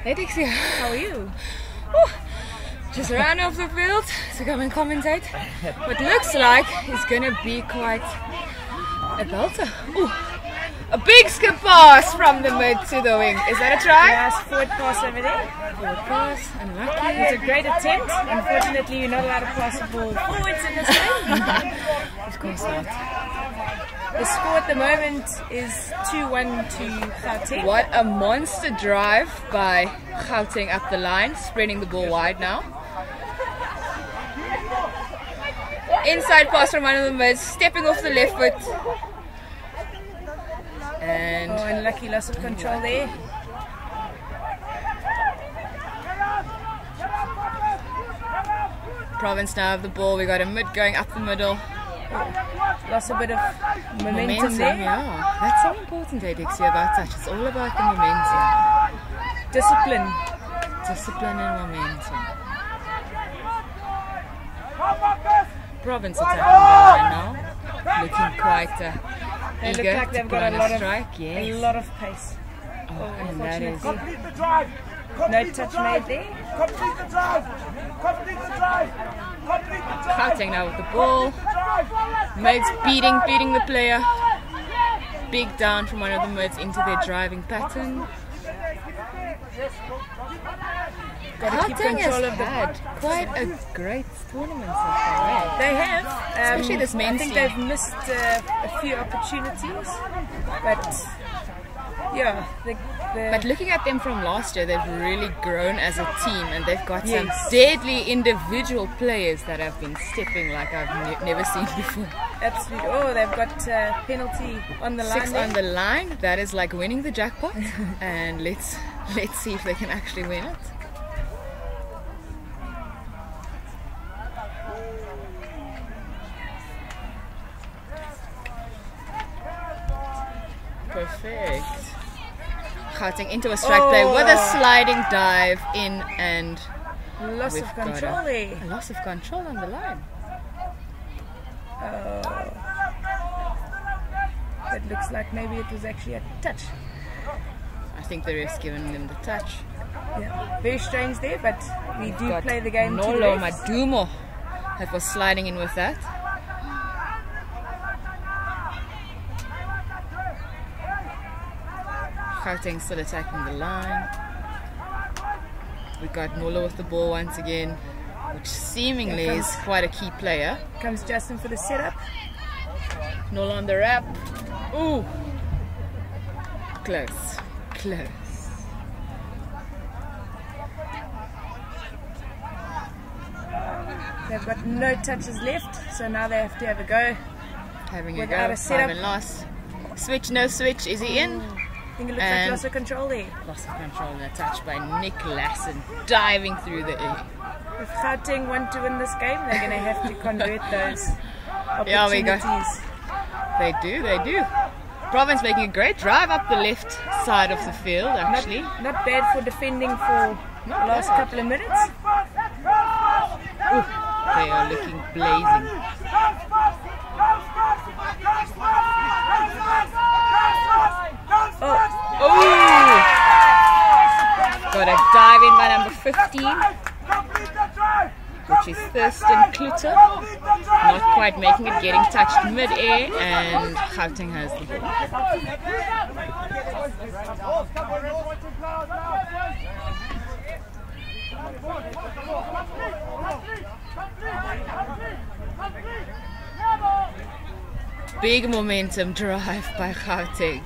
Hey Dixie, How are you? just ran off the field to come and commentate. What looks like is gonna be quite a belter. Ooh, a big skip pass from the mid to the wing. Is that a try? Yes, forward pass over there. Forward pass, unlucky. It's a great attempt. Unfortunately, you're not allowed to pass the ball forwards in this game. Of course not. The score at the moment is 2-1 to Gauteng. What a monster drive by Gauteng up the line, spreading the ball wide now. Inside pass from one of the mids, stepping off the left foot. And Unlucky loss of control there. Province now have the ball. We got a mid going up the middle. Lost a bit of momentum there. Yeah. That's so important, Dixie, about touch. It's all about the momentum. Discipline. Discipline and momentum. Province attacking the line now. Looking quite They look eager like to they've put got on a a lot of strike. Yes. a lot of pace. Oh, and that is No touch made there. Gauteng now with the ball. Mids beating the player. Big down from one of the mids into their driving pattern. Got to keep Gauteng control has of the. had quite a great tournament so far. They have, Especially this I men's think team. they've missed a few opportunities, but yeah, But looking at them from last year, they've really grown as a team, and they've got some Yes. deadly individual players that have been stepping like I've never seen before. absolutely. Oh, they've got penalty on the line. 6 on the line. That is like winning the jackpot, and let's see if they can actually win it. Perfect. Gauteng into a strike play with a sliding dive in, and Loss we've of got control there. a loss of control on the line. It looks like maybe it was actually a touch. I think the ref's given them the touch. Yeah, very strange there, but we do Got play the game to the Nolo refs. Madumo that was sliding in with that. Gauteng still attacking the line. We got Nolo with the ball once again, which seemingly is quite a key player. Comes Justin for the setup. Nolo on the wrap. Ooh! Close. Close. They've got no touches left, so now they have to have a go. Having a Without go. a setup. 5 and loss. Switch, no switch. Is he in? I think it looks like And- loss of control there. Loss of control and a touch by Nick Lassen, diving through the air. If Gauteng want to win this game, they're going to have to convert those Yeah, we go. opportunities. They do. Province making a great drive up the left side of the field, actually. Not bad for defending for the last couple of minutes. Ooh, they are looking blazing. Oh! Got a dive in by number 15, which is Thurston Kluter. Not quite making it, getting touched mid-air, and Gauteng has the ball. Big momentum drive by Gauteng.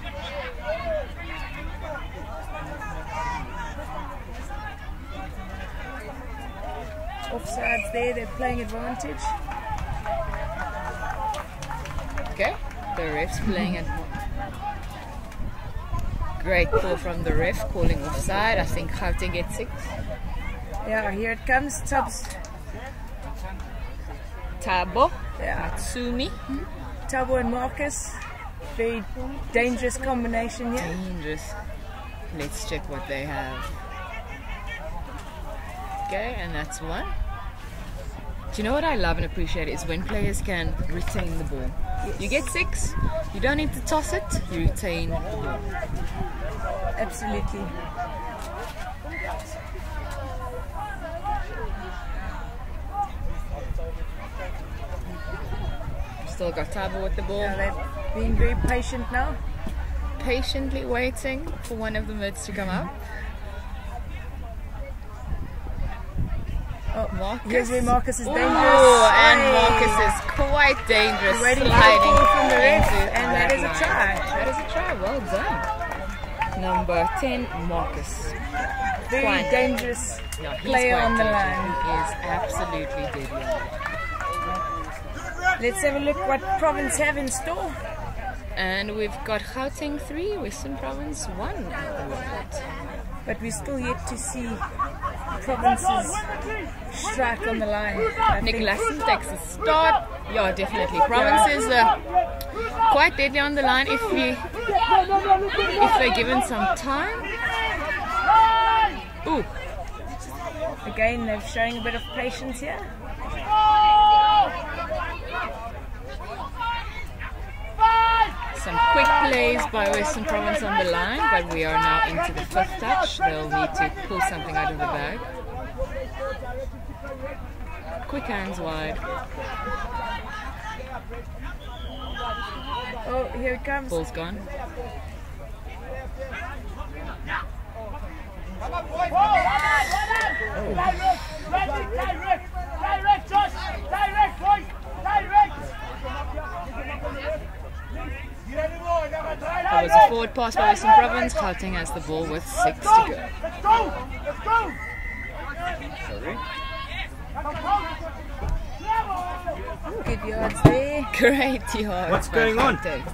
Offsides there, they're playing advantage. Okay, the ref's playing at great call from the ref, calling offside. I think Gauteng gets 6. Yeah, here it comes. Tabo, Yeah, Matsumi. Tabo and Marcus. Very dangerous combination here. Dangerous. Let's check what they have. Okay, and that's 1. Do you know what I love and appreciate is when players can retain the ball. Yes. You get 6, you don't need to toss it, you retain the ball. Absolutely. Still got Tabo with the ball. Yeah, they're being very patient now. Patiently waiting for one of the mids to come up. Oh, Marcus. here's where Marcus is dangerous. Oh, and Hey. Marcus is quite dangerous. Waiting for the sliding call from the ref, into and that is a line. try. That is a try. Well done. Number 10, Marcus. Very Quite. dangerous Yeah, he's player quite on the dangerous. line. He is absolutely deadly. Let's have a look what Province have in store. And we've got Gauteng 3, Western Province 1 at the moment. But we're still yet to see Province's strike on the line. Nicholas takes a start. Yeah, definitely. Province is quite deadly on the line if they're given some time. Ooh, Again, they're showing a bit of patience here. some quick plays by Western Province on the line, but we are now into the 5th touch. They'll need to pull something out of the bag. Quick hands wide. Oh, here it comes. Ball's gone. That was a forward pass by Western Province. Gauteng has the ball with 6 to go. Good yards there. Great yard. What's by going on? Gauteng.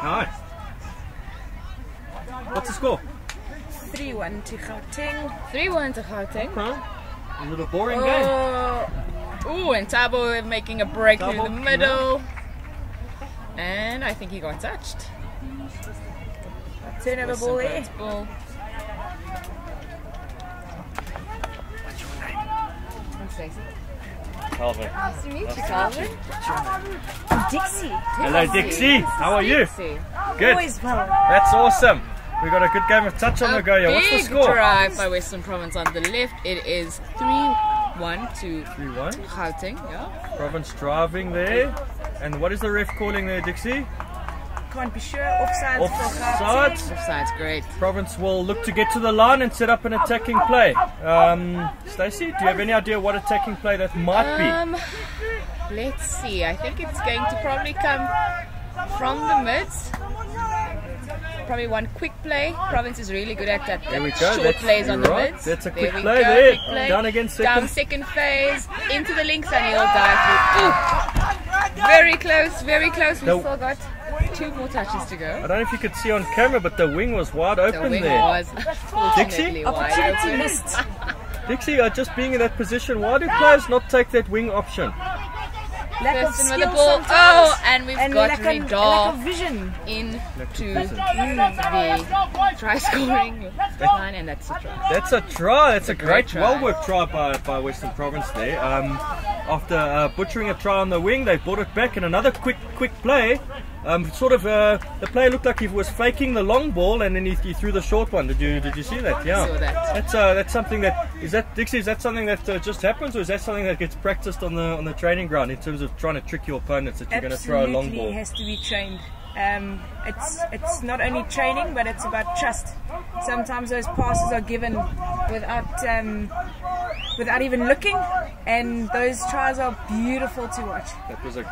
Nice. What's the score? 3-1 to Gauteng. 3-1 to Gauteng. A little boring game. Ooh, and Tabo making a break through Tabo, the middle. And I think he got touched. Turnover ball there. Ball. Calvin. Nice to meet you, Calvin. Dixie. Hello, Dixie. How are you? Dixie. Good. Always well. That's awesome. We got a good game of touch on the go here. What's the Big score? drive by Western Province on the left. It is 3-1 to 3-1. Gauteng. Yeah. Province driving there. And what is the ref calling there, Dixie? Can't be sure. Offside. Offside. Offside's great. Province will look to get to the line and set up an attacking play. Stacey, do you have any idea what attacking play that might be? Let's see. I think it's going to probably come from the mids. Probably one quick play. Province is really good at that. There we go. Short plays on the right. mids. That's a There quick we play go, there. quick play. Down again, Down second. second phase. Into the links and he'll dive through. Ooh. Very close, very close. We still got 2 more touches to go. I don't know if you could see on camera, but the wing was wide The open wing there. was unfortunately wide Opportunity open. missed. Dixie, just being in that position, why do players not take that wing option? Lack of Person with skill the ball. sometimes. Oh, and we've And got lack of Redar vision. into the try scoring line, and that's a try. That's a try. That's a great, try. well-worked try by Western Province there. After butchering a try on the wing, they brought it back, and another quick play. The player looked like he was faking the long ball, and then he threw the short one. Did you see that? Yeah. Saw that. That's something that Dixie. Is that something that just happens, or is that something that gets practiced on the training ground in terms of trying to trick your opponents that you're going to throw a long ball? Absolutely has to be trained. It's not only training, but it's about trust. Sometimes those passes are given without even looking, and those tries are beautiful to watch.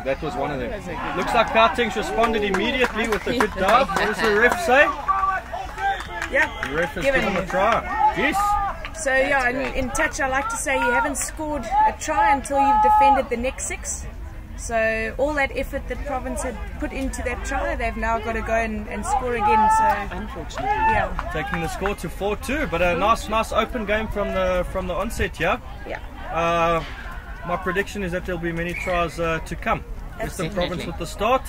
That was one of them. Looks like Gauteng responded immediately with a good dive. What does the ref say? Yeah, The ref has given. given him a try. Yes. So yeah, in touch I like to say you haven't scored a try until you've defended the next 6. So all that effort that Province had put into that try, they've now got to go and score again. So Unfortunately. yeah, Taking the score to 4-2, but a nice open game from the onset, yeah? yeah. My prediction is that there'll be many tries to come. Western Definitely. Province with the start.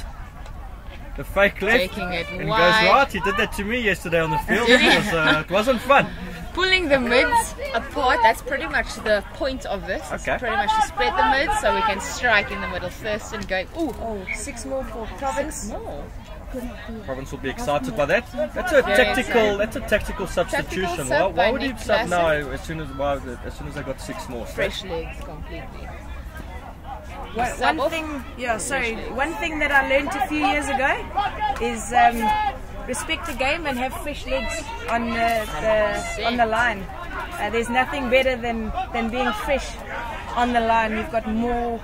The fake left Taking it and wide. goes right. He did that to me yesterday on the field. It wasn't fun. pulling the mids apart. That's pretty much the point of this. It's Okay. pretty much to spread the mids so we can strike in the middle first and go, ooh, Oh, 6 more for Province. more. Province will be excited by that. That's a tactical substitution. sub Why by would he Nick sub now Classic. as soon as I got 6 more? Fresh legs completely. One thing, yeah, sorry. One thing that I learned a few years ago is respect the game and have fresh legs on the line. There's nothing better than being fresh on the line. You've got more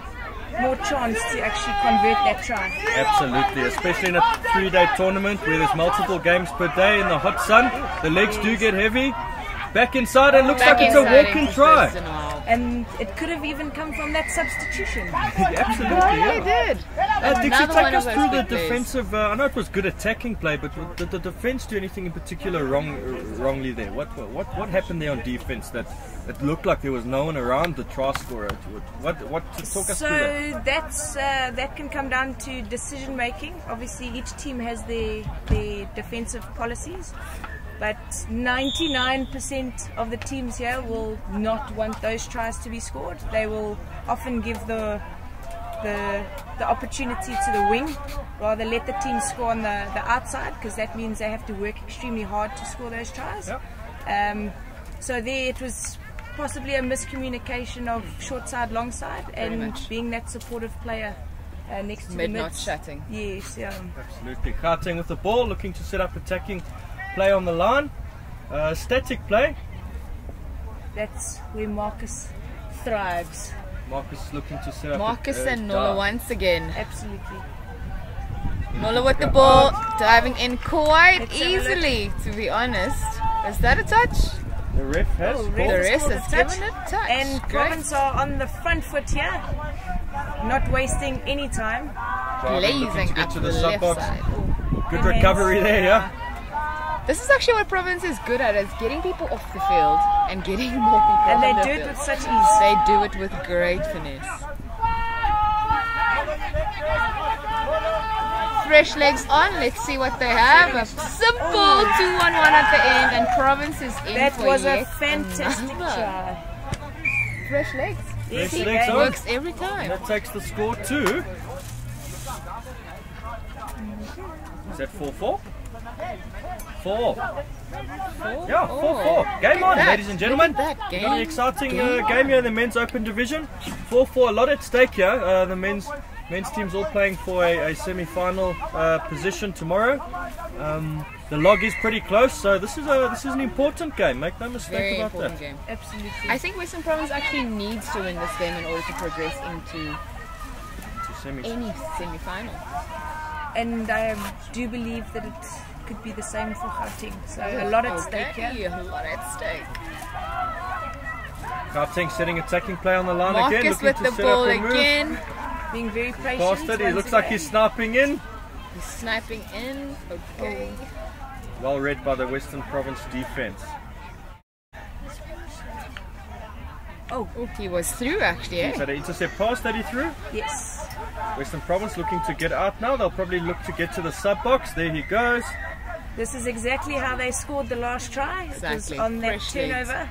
chance to actually convert that try. Absolutely, especially in a 3-day tournament where there's multiple games per day in the hot sun. The legs do get heavy. Back inside, it looks like it's a walk-in try. And it could have even come from that substitution. Absolutely, They yeah. did. Dixie, Another take one us of through those the big plays. defensive. I know it was good attacking play, but did the defense do anything in particular wrongly there? What happened there on defense that it looked like there was no one around the try scorer? What talk us through that? So that can come down to decision making. Obviously, each team has their defensive policies. But 99% of the teams here will not want those tries to be scored. They will often give the opportunity to the wing, rather let the team score on the outside, because that means they have to work extremely hard to score those tries. Yep. So there it was possibly a miscommunication of short side, long side, and being that supportive player next to Mid the not mids. chatting. Yes, yeah. Absolutely. Gauteng with the ball, looking to set up attacking play on the line. Static play. That's where Marcus thrives. Marcus looking to set up. Marcus and Nola once again. Absolutely. Nola with the ball, diving in quite Let's have a look. easily, to be honest. Is that a touch? The ref has. Oh, called. The rest called a has touch. given it a touch. And Great. Province are on the front foot here, not wasting any time. Looking Blazing to get up to the the left sub box. side. Good And recovery there, yeah. This is actually what Province is good at, is getting people off the field and getting more people And on they the do it field. with such ease. They do it with great finesse. Fresh legs on, let's see what they have. A simple 2-1-1 at the end, and Province is in That for was a yet fantastic another. try. Fresh legs. Yes, Fresh he legs can. on. Works every time. That takes the score to. Is that 4-4? 4. Yeah, 4-4. Game on, that. ladies and gentlemen. Look at that. Got an Game exciting game here in the men's open division. 4-4, a lot at stake here. The men's team's all playing for a semi-final position tomorrow. The log is pretty close, so this is an important game. Make no mistake Very about important that. game. Absolutely. I think Western Province actually needs to win this game in order to progress into To semis. any semi-final. And I do believe that it could be the same for Gauteng. So a lot at stake here. Okay, a lot at stake. Gauteng setting attacking play on the line again, Marcus looking with to the set ball up a move. again. Being very patient. Past it, he once looks like again. he's sniping in. He's sniping in. Okay. Well read by the Western Province defense. Oh, he was through actually, eh? So the intercept pass that he threw. Yes. Western Province looking to get out now. They'll probably look to get to the sub box. There he goes. This is exactly how they scored the last try. It was Exactly. on that Fresh legs. turnover.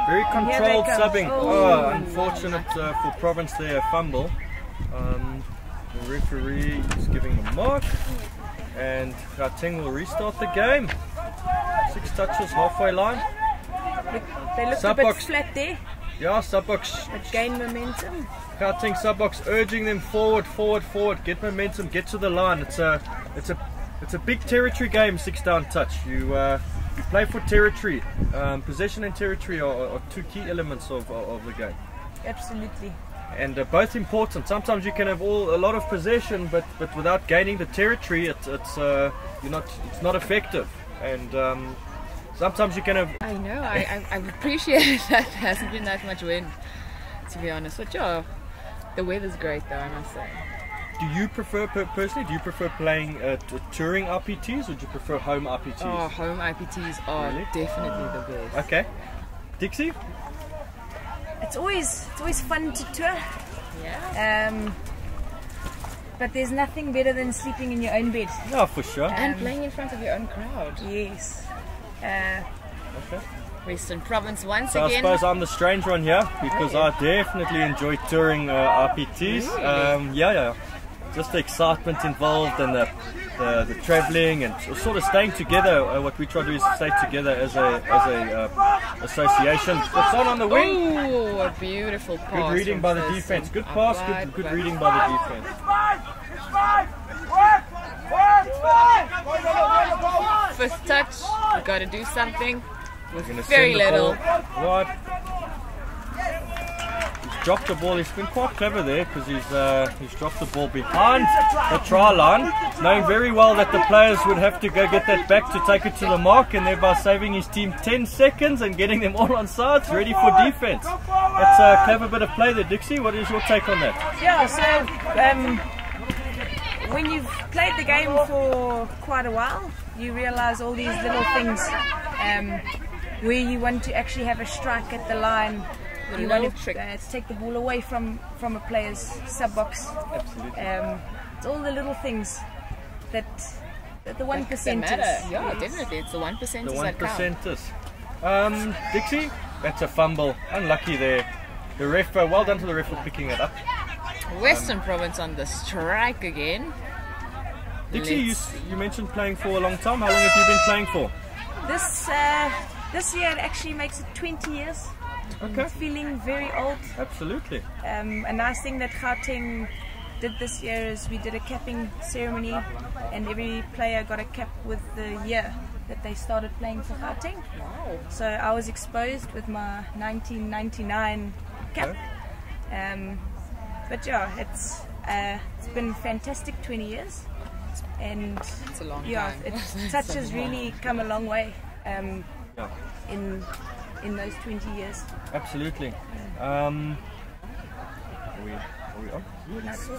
Very here controlled they come. subbing. Oh. Oh, unfortunate for Province there, a fumble. The referee is giving a mark. And Gauteng will restart the game. 6 touches, halfway line. They looked Sub a bit box. flat there, Yeah, sub box. but gained momentum. Gauteng sub box urging them forward. Get momentum, get to the line. It's a big territory game, 6 down touch. You play for territory. Possession and territory are 2 key elements of the game. Absolutely. And both important. Sometimes you can have a lot of possession, but without gaining the territory, it's not effective. And sometimes you can have. I know. I appreciate that. There hasn't been that much wind, to be honest. But yeah, the weather's great though, I must say. Do you prefer personally? Do you prefer playing touring RPTs, or do you prefer home RPTs? Oh, home IPTs are Really? definitely the best. Okay, Dixie. It's always fun to tour. Yeah. But there's nothing better than sleeping in your own bed. Yeah, for sure. And playing in front of your own crowd. Yes. Okay. Western Province once So I again. suppose I'm the strange one here because I definitely enjoy touring RPTs. Yeah. Just the excitement involved and the travelling and sort of staying together. What we try to do is stay together as a association. It's on the wing. Oh, a beautiful pass. Good reading by the defense. Good pass. Good reading by the defense. First touch. We've got to do something with Gonna very send the little. ball wide. He's dropped the ball. He's been quite clever there because he's dropped the ball behind the try line, knowing very well that the players would have to go get that back to take it to the mark, and thereby saving his team 10 seconds and getting them all on sides, ready for defense. That's a clever bit of play there, Dixie. What is your take on that? Yeah, so when you've played the game for quite a while, you realize all these little things where you want to actually have a strike at the line. You want to take the ball away from a player's sub box. Absolutely. It's all the little things that the 1%ers. matter. Yeah, definitely. It's the 1%ers The that count. 1%ers. Dixie, that's a fumble. Unlucky there. The ref, well done to the ref for picking it up. Western Province on the strike again. Dixie, Let's you mentioned playing for a long time. How long have you been playing for? This year it actually makes it 20 years. Okay. Feeling very old. Absolutely. A nice thing that Gauteng did this year is we did a capping ceremony, and every player got a cap with the year that they started playing for Gauteng. Wow. So I was exposed with my 1999 cap. Okay. But yeah, it's been fantastic 20 years, and It's a long yeah, time. touch has really come a long way Yeah. in those 20 years. Absolutely. Are we on? Nice.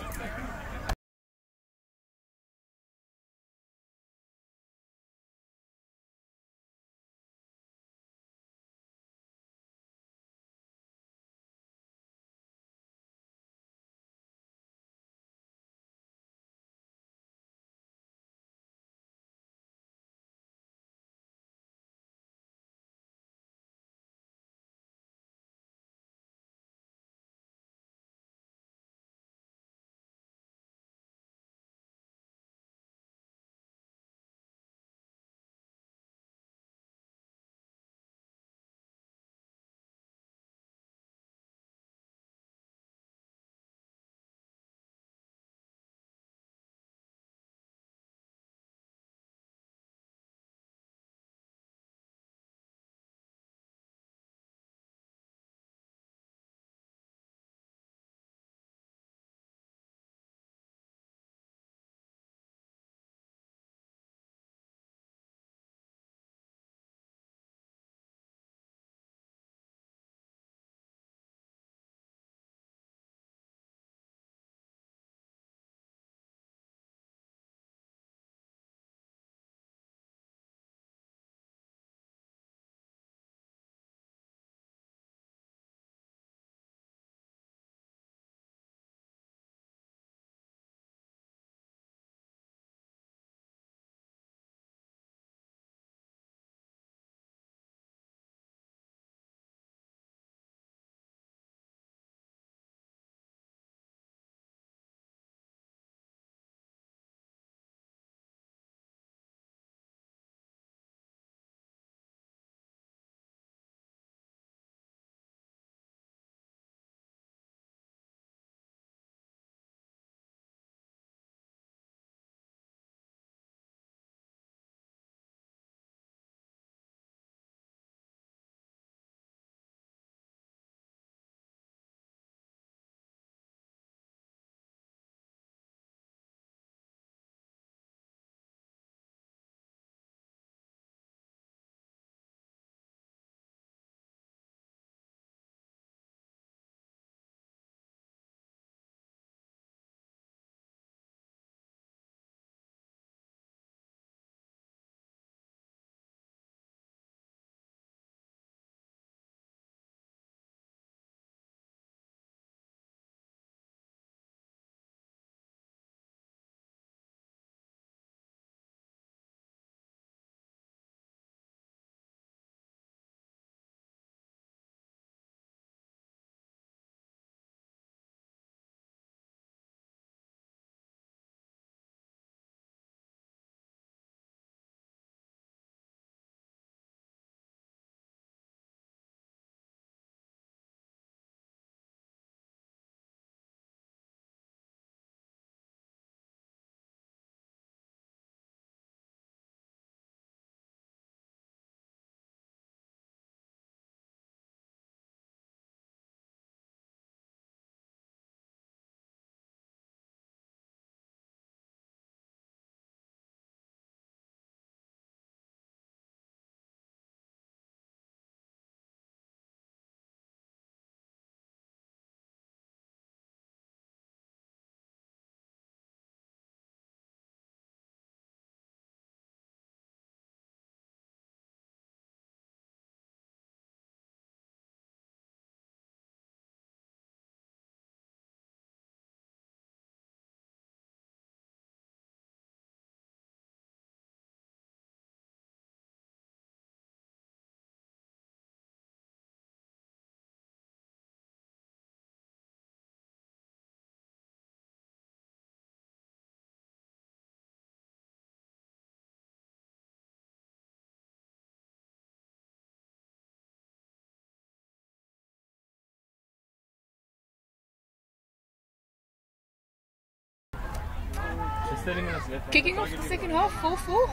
Kicking off the second half, 4-4.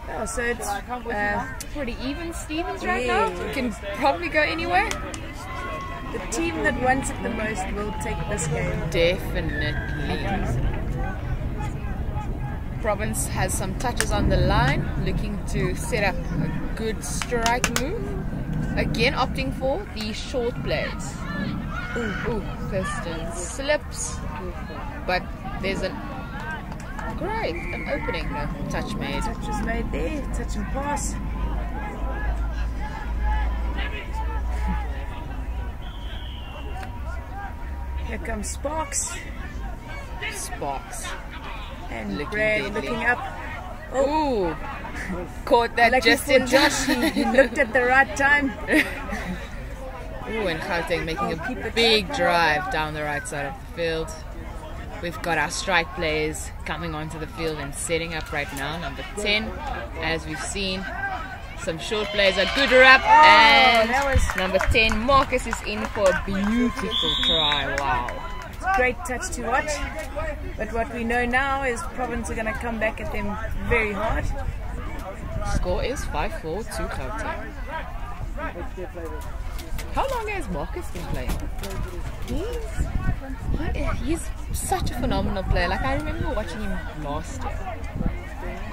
Yeah, so it's Pretty even Stevens right now. Can probably go anywhere. the team that wants it the most will take this game. Definitely. Province has some touches on the line, looking to set up a good strike move. Again, opting for the short plays. Ooh, Kirsten slips, but there's an opening. No, touch made. Touch is made there, touch and pass. Here comes Sparks. And Looking Brad deadly. looking up. Ooh, caught that Lucky just for in Josh, he looked at the right time. Ooh, and Gauteng making keep a it big drive down the right side of the field. We've got our strike players coming onto the field and setting up right now. Number 10, as we've seen, some short plays, a good wrap, and that was number 10, Marcus, is in for a beautiful try. Wow. great touch to watch. But what we know now is Province are going to come back at them very hard. Score is 5-4 to Gauteng. How long has Marcus been playing? He's such a phenomenal player. Like, I remember watching him last year.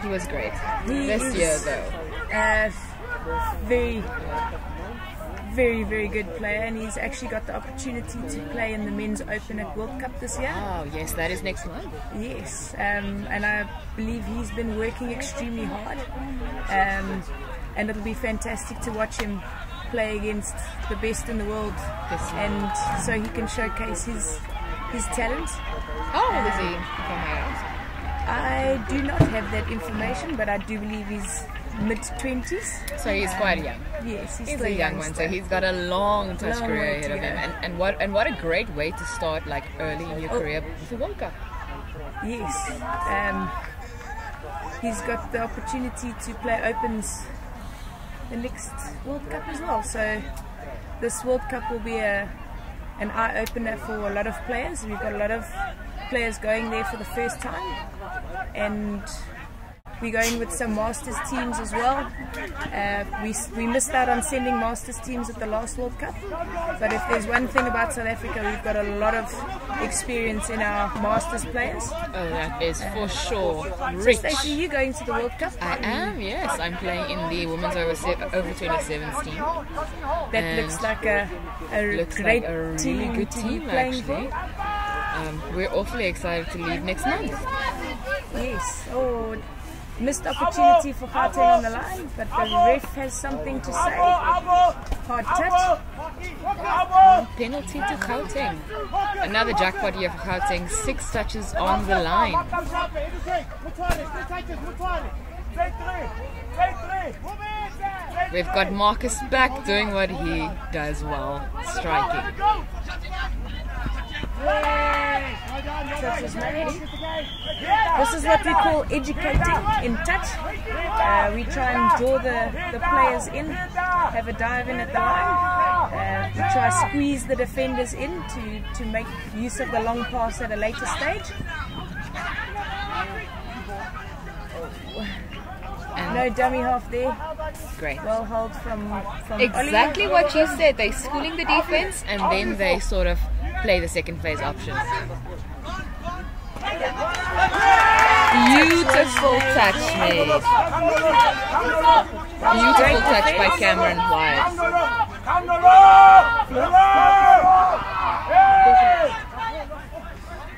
He was great. This year, though. Very good player, and he's actually got the opportunity to play in the Men's Open at World Cup this year. Oh, yes, that is next month. Yes, and I believe he's been working extremely hard, and it'll be fantastic to watch him play against the best in the world, and so he can showcase his talent. How old is he, if I may ask? I do not have that information, but I do believe he's mid-20s. So he's quite young. Yes, he's He's still a young one, so he's got a long touch Long career way ahead to of him. go. And what a great way to start, like, early in your career with the World Cup. Yes, he's got the opportunity to play Opens the next World Cup as well. So this World Cup will be an eye-opener for a lot of players. We've got a lot of players going there for the first time, and we're going with some Masters teams as well. We missed out on sending Masters teams at the last World Cup, but if there's one thing about South Africa, we've got a lot of experience in our Masters players. Oh, that is for sure So rich. Stacey, you going to the World Cup? I am, yes. I'm playing in the women's over 27s team. That And looks like a Looks great like a really team good to be team, playing actually. for. We're awfully excited to leave next month. Yes. Oh, missed opportunity for Gauteng on the line, but the ref has something to say. Hard touch. Penalty to Gauteng. Another jackpot here for Gauteng. 6 touches on the line. We've got Marcus back doing what he does well, striking. Touch is made. This is what we call educating in touch. We try and draw the players in, have a dive in at the line. We try to squeeze the defenders in to make use of the long pass at a later stage. And No dummy half there. great. Well held from Exactly Oliver. what you said. They're schooling the defense and then they sort of play the second phase option. Beautiful touch made. Beautiful touch by Cameron White.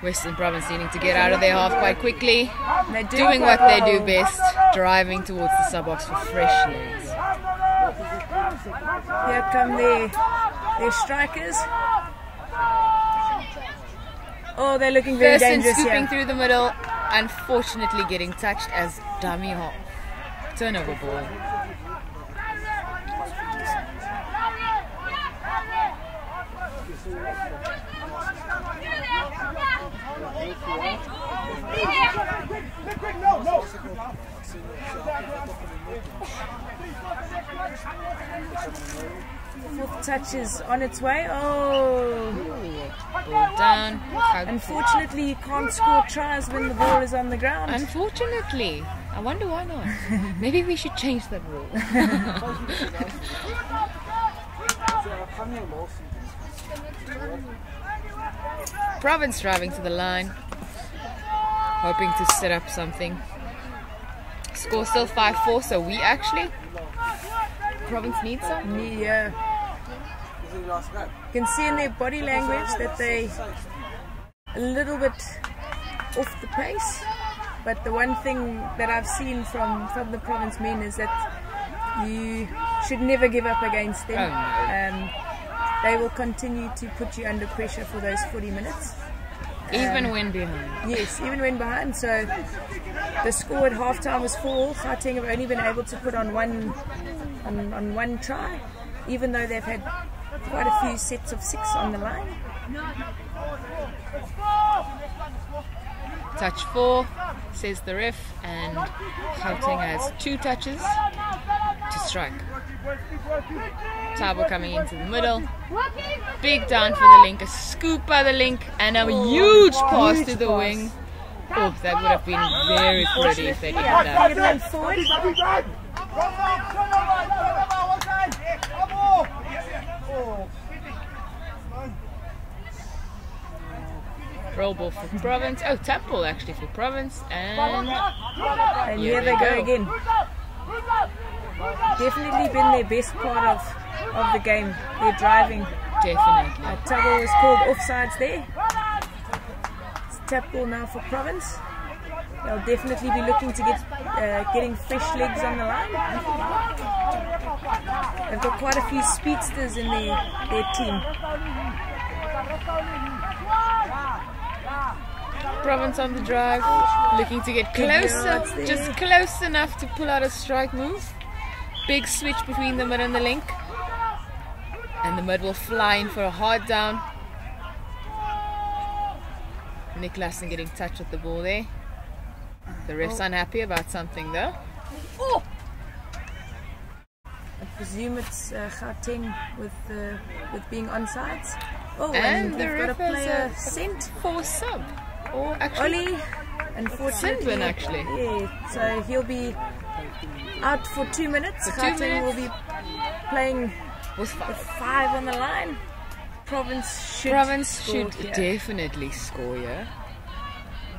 Western Province needing to get out of their half quite quickly. They're Doing quite what they well. do best, driving towards the sub-box for fresh legs. Here come their strikers. Oh, they're looking very Thurston dangerous scooping here. through the middle, unfortunately getting touched as dummy half. Turnover ball. Fourth touch is on its way. Oh, Ball down. unfortunately you can't score tries when the ball is on the ground. Unfortunately. I wonder why not. Maybe we should change that rule. Province driving to the line, hoping to set up something. Score still 5-4, so we actually Province needs some. Yeah. You can see in their body language that they a little bit off the pace. But the one thing that I've seen from the Province men is that you should never give up against them. Oh, no. They will continue to put you under pressure for those 40 minutes. Even when behind. Yes, even when behind. So the score at halftime was 4-4. Gauteng have only been able to put on one try, even though they've had quite a few sets of 6 on the line. Touch 4, says the ref, and Gauteng has 2 touches to strike. Tabo coming into the middle. Big down for the link, a scoop by the link, and a huge pass to the wing. Oh, that would have been very pretty if they did that. It went forward. Roll ball for Province. Oh, tap ball actually for Province. And Here they go again. Definitely been their best part of the game. They're driving. Definitely. Tabo was called offsides there. It's tap ball now for Province. They'll definitely be looking to getting fresh legs on the line. They've got quite a few speedsters in their team. Province on the drive, looking to get closer, just close enough to pull out a strike move. Big switch between the mid and the link. And the mid will fly in for a hard down. Nick Lassen getting touch with the ball there. The ref's unhappy about something though. Oh! I presume it's Gauteng with being onsides. Oh, and the they've got a player sent for sub. Or actually, Oli, unfortunately, actually. Yeah, so he'll be out for 2 minutes. Gauteng will be playing with 5 on the line. Province should definitely score, yeah.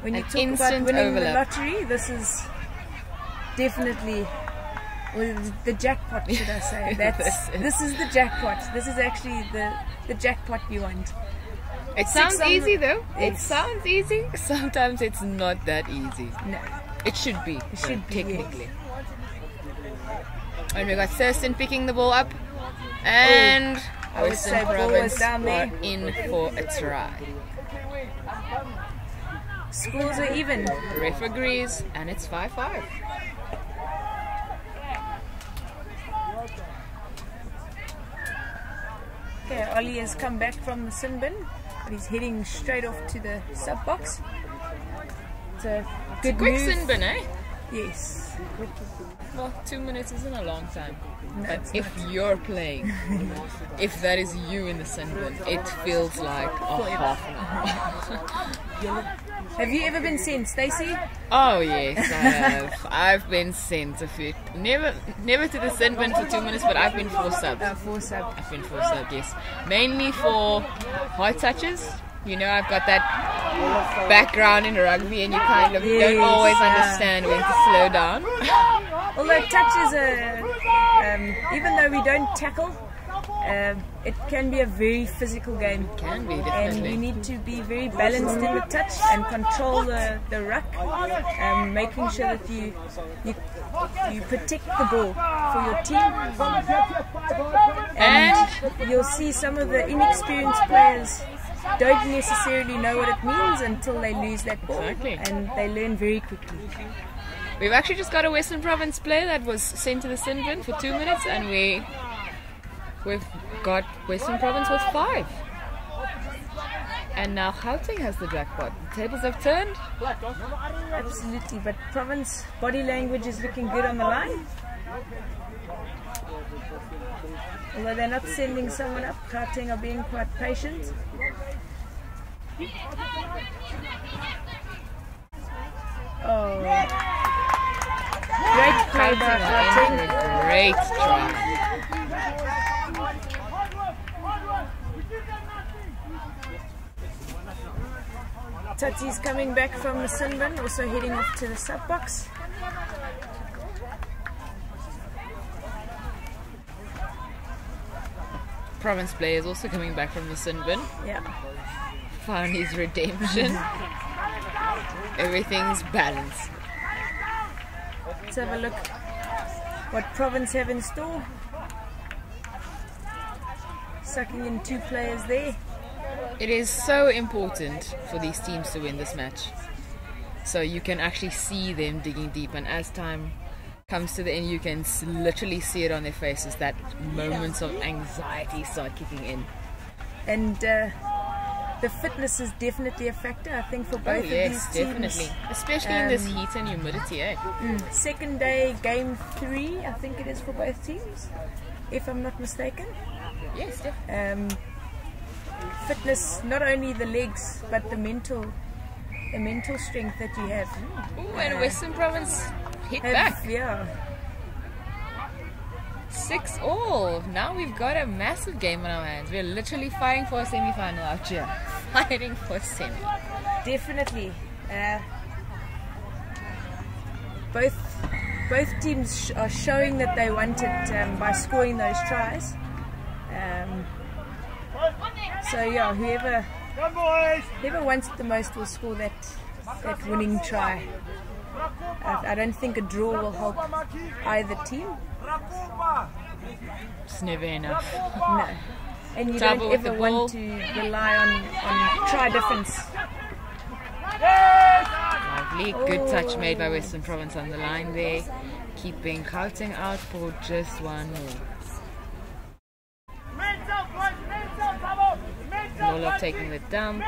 When you talk about winning the lottery, this is definitely the jackpot, should I say. This is the jackpot. This is actually the jackpot you want. It sounds easy though. It sounds easy. Sometimes it's not that easy. No. It should be. It should be, technically. And we got Thurston picking the ball up. And Western Province are in for a try. Scores are even. The ref agrees, and it's 5-5. Okay, Oli has come back from the sin bin, but he's heading straight off to the sub box. It's a good quick move. sin bin, eh? Yes. Well, 2 minutes isn't a long time. No, but if you're playing, if that is you in the sin bin, it feels like a half an hour. Have you ever been sent, Stacey? Oh yes, I have. I've been sent a few. Never to the sin bin for 2 minutes, but I've been for sub. For sub. I've been for sub, yes. Mainly for high touches. You know, I've got that background in rugby, and you kind of don't always understand when to slow down. Although touches are, even though we don't tackle, it can be a very physical game. It can be, definitely. And you need to be very balanced in the touch and control the ruck, making sure that you protect the ball for your team. And you'll see some of the inexperienced players don't necessarily know what it means until they lose that ball. Exactly. And they learn very quickly. We've actually just got a Western Province player that was sent to the sin bin for 2 minutes, and we've got Western Province with 5. And now Gauteng has the jackpot. The tables have turned. Absolutely, but Province body language is looking good on the line. Although they're not sending someone up, Gauteng are being quite patient. Oh, great play by Gauteng. Great try. Tati's coming back from the sin bin, also heading off to the sub box. Province player is also coming back from the sin bin. Yeah. Found his redemption. Everything's balanced. Let's have a look what Province have in store. Sucking in 2 players there. It is so important for these teams to win this match. So you can actually see them digging deep, and as time comes to the end, you can literally see it on their faces, that moments of anxiety start kicking in. And the fitness is definitely a factor, I think, for both of these teams. Definitely. Especially in this heat and humidity, eh? Second day, game 3, I think it is for both teams, if I'm not mistaken. Yes, definitely. Fitness, not only the legs, but the mental strength that you have. Ooh, and Western Province hit back. Yeah. 6-all. Now we've got a massive game on our hands. We're literally fighting for a semi-final out here. Fighting for semi. Definitely. Both teams are showing that they want it by scoring those tries. So yeah, whoever wants it the most will score that winning try. I don't think a draw will help either team. It's never enough. No. And you don't ever want to rely on try difference. Lovely. Good touch made by Western Province on the line there. Keeping Gauteng out for just one more. Lolo taking the dump.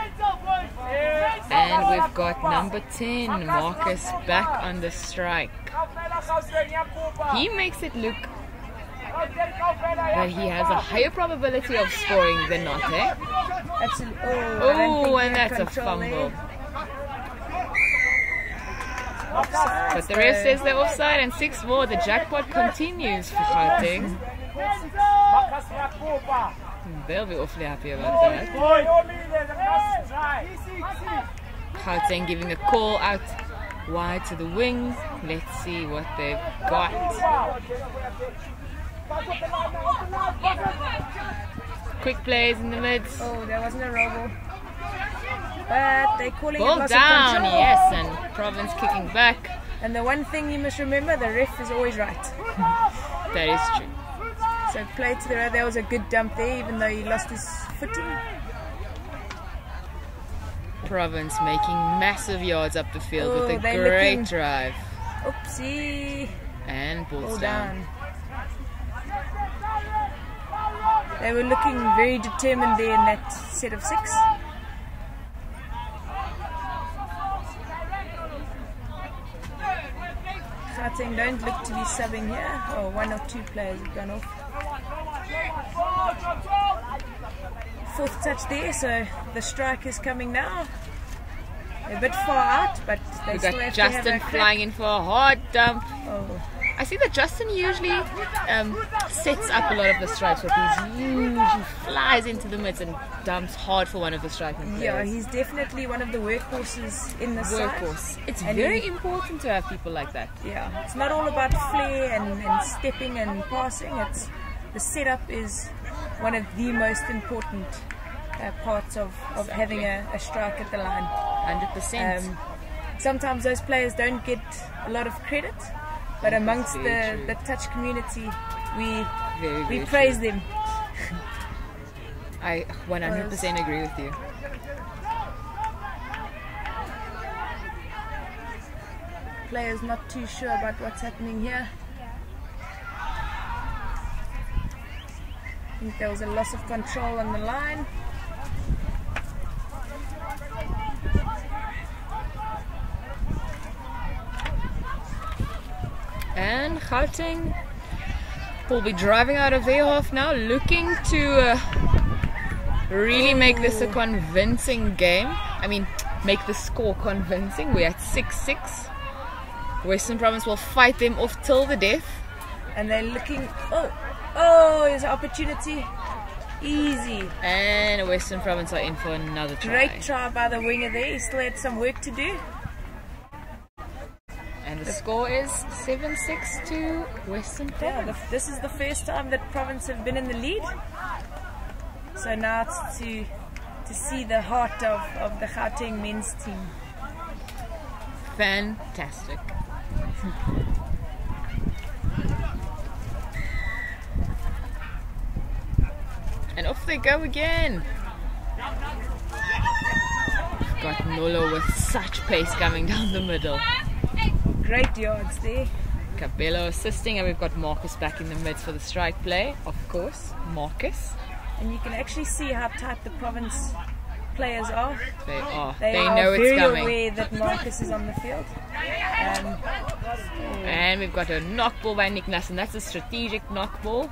And we've got number 10, Marcus, back on the strike. He makes it look that he has a higher probability of scoring than not, eh? Absolutely. Oh, and that's a fumble. But the ref says they're offside, and 6 more. The jackpot continues for Gauteng. They'll be awfully happy about that. Gauteng giving a call out wide to the wing. Let's see what they've got. Quick plays in the mids. Oh, there wasn't a roll ball. But they're calling ball it loss down, of control. yes, and Province kicking back. And the one thing you must remember, the ref is always right. That is true. So play to the right. There was a good dump there, even though he lost his footing. Province making massive yards up the field with a they're great looking- drive. Oopsie. And ball's Ball down. down. They were looking very determined there in that set of 6. Gauteng don't look to be subbing here. Oh, 1 or 2 players have gone off. 4th touch there, so the strike is coming now. They're a bit far out, but they We've still got have Justin to have a crack. flying in for a hard dump. Oh. I see that Justin usually sets up a lot of the strikes, but he's usually flies into the mids and dumps hard for one of the striking players. Yeah, he's definitely one of the workhorses in the side. Workhorse. It's And very he- important to have people like that. Yeah, it's not all about flair and stepping and passing. It's the setup is one of the most important parts of having a strike at the line. 100%. Sometimes those players don't get a lot of credit, but amongst Very true. the touch community, we Very praise true. them. I 100% agree with you. Players not too sure about what's happening here. I think there was a loss of control on the line. And Gauteng will be driving out of their half now, looking to really make this a convincing game. I mean, make the score convincing. We're at 6-6. Western Province will fight them off till the death. And they're looking... Oh, there's an opportunity. Easy. And Western Province are in for another try. Great try by the winger there. He still had some work to do. And the score is 7-6 to Western Province. Yeah, this is the first time that Province have been in the lead. So now it's to see the heart of the Gauteng men's team. Fantastic. And off they go again. We've got Nolo with such pace coming down the middle. Great yards there. Cabello assisting, and we've got Marcus back in the midst for the strike play. Of course, Marcus. And you can actually see how tight the Province players are. They are. They know it's very coming. aware that Marcus is on the field. And we've got a knock ball by Nick Nassen. That's a strategic knock ball.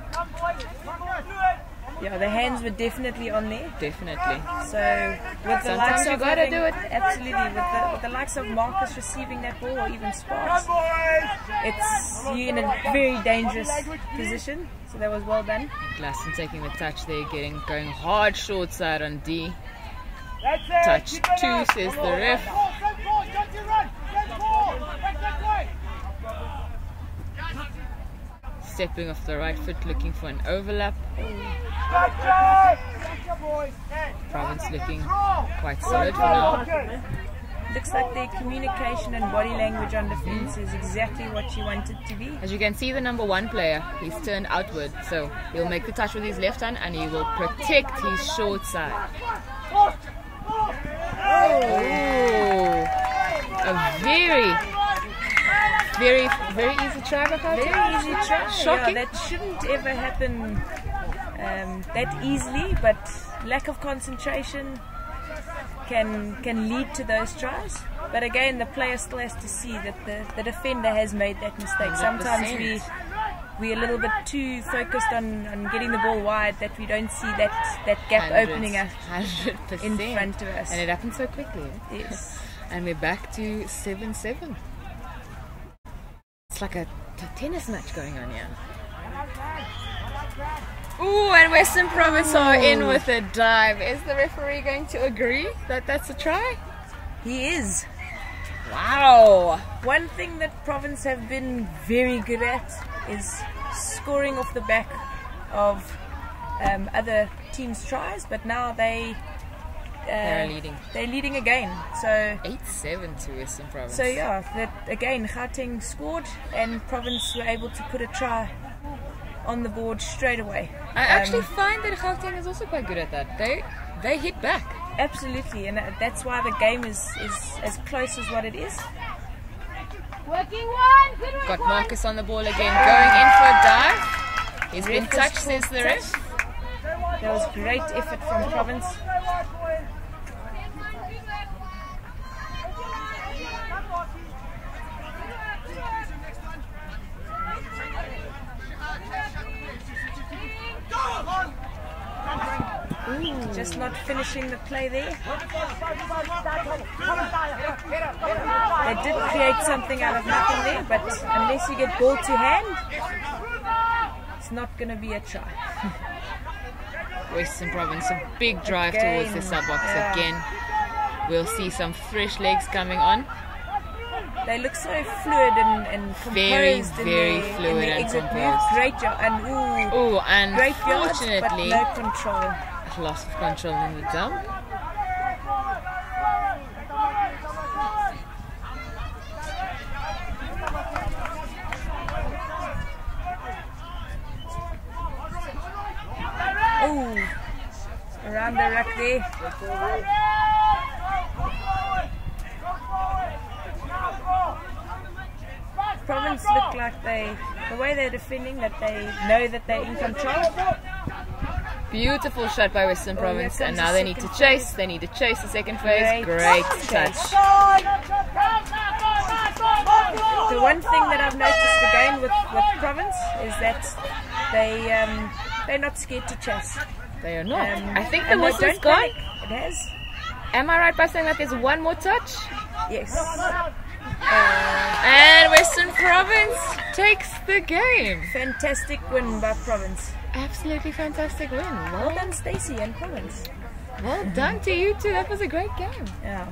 Yeah, the hands were definitely on there. Definitely. So with the Sometimes likes you of gotta having, do it. Absolutely, with the likes of Marcus receiving that ball, or even Sparks, it's you in a very dangerous position. So that was well done. Glasson taking the touch there, going hard short side on D. Touch 2, says the ref. Stepping off the right foot, looking for an overlap. Province looking quite solid for now. Looks like their communication and body language on defense is exactly what you want it to be. As you can see, the number 1 player, he's turned outward, so he'll make the touch with his left hand and he will protect his short side. Oh, a very easy try by Gauteng. Very easy try. Shocking. Yeah, that shouldn't ever happen that easily, but lack of concentration can lead to those tries. But again, the player still has to see that the defender has made that mistake. 100%. Sometimes we're a little bit too focused on getting the ball wide that we don't see that gap opening up 100%. in front of us. And it happened so quickly. Yes. And we're back to 7-7. It's like a tennis match going on here. Ooh, and Western Province are in with a dive. Is the referee going to agree that that's a try? He is. Wow. One thing that Province have been very good at is scoring off the back of other teams' tries, but now they're leading. They're leading again. So 8-7 to Western Province. So yeah, that again Gauteng scored and Province were able to put a try on the board straight away. I actually find that Gauteng is also quite good at that. They hit back. Absolutely, and that's why the game is as close as what it is. Got Marcus on the ball again, going in for a dive. He's been touched, says the ref. That was great effort from Province. Ooh, just not finishing the play there. They did create something out of nothing there, but unless you get ball to hand, it's not going to be a try. Western Province, a big drive towards the sub-box again. We'll see some fresh legs coming on. They look so fluid and composed very fluid in their and exit composed. move. Great job, and great yards, but unfortunately, no control. loss of control in the dump. Oh, around the rack there. Province look like the way they're defending, that they know that they're in control. Beautiful shot by Western Province, and now they need to chase. They need to chase the second phase. Great touch. The one thing that I've noticed again with Province is that they're not scared to chase. They are not. I think the And they whistle's don't gone. panic. It has. Am I right by saying that there's one more touch? Yes. And Western Province takes the game. Fantastic win by Province. Absolutely fantastic win. Well done, Stacey and Province. Well done to you two. That was a great game. Yeah.